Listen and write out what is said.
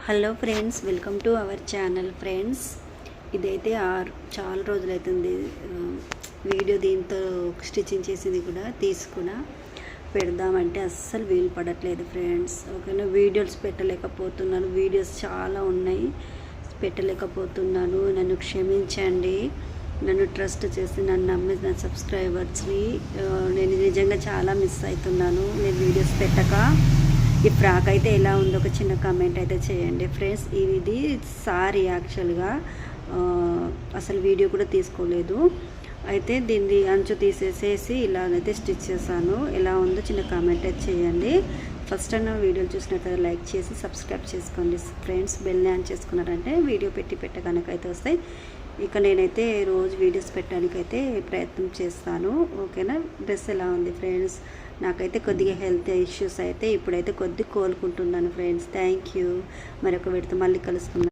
Hello friends, welcome to our channel. Friends, ఇదైతే చాలా రోజులైతుంది video దీంతో స్టిచ్చింగ్ చేసింది కూడా తీసుకున్నా పెడదామంటే అస్సలు వీలు పడట్లేదు ఫ్రెండ్స్. ఓకేనా, వీడియోస్ పెట్టలేకపోతున్నాను. వీడియోస్ చాలా ఉన్నాయి, పెట్టలేకపోతున్నాను. నన్ను క్షమించండి. నన్ను ట్రస్ట్ చేసి నన్ను నమ్మిన సబ్స్క్రైబర్స్ని నేను నిజంగా చాలా మిస్ అవుతున్నాను. నేను వీడియోస్ పెట్టక ఈ ఫ్రాక్ అయితే ఎలా ఉందో ఒక చిన్న కామెంట్ అయితే చేయండి ఫ్రెండ్స్. ఇది సారీ యాక్చువల్గా అసలు వీడియో కూడా తీసుకోలేదు. అయితే దీన్ని అంచు తీసేసేసి ఇలాగైతే స్టిచ్ చేశాను. ఎలా ఉందో చిన్న కామెంట్ అయితే చేయండి. ఫస్ట్ టైం నా వీడియోలు చూసినట్లయితే లైక్ చేసి సబ్స్క్రైబ్ చేసుకోండి ఫ్రెండ్స్. బెల్ని ఆన్ చేసుకున్నారంటే వీడియో పెట్టగానకైతే వస్తాయి. ఇక నేనైతే రోజు వీడియోస్ పెట్టడానికైతే ప్రయత్నం చేస్తాను. ఓకేనా. డ్రెస్ ఎలా ఉంది ఫ్రెండ్స్? నాకైతే కొద్దిగా హెల్త్ ఇష్యూస్ అయితే ఇప్పుడైతే కొద్దిగా కోలుకుంటున్నాను ఫ్రెండ్స్. Thank you. మరొక వీడితో మళ్ళీ కలుసుకుందాం.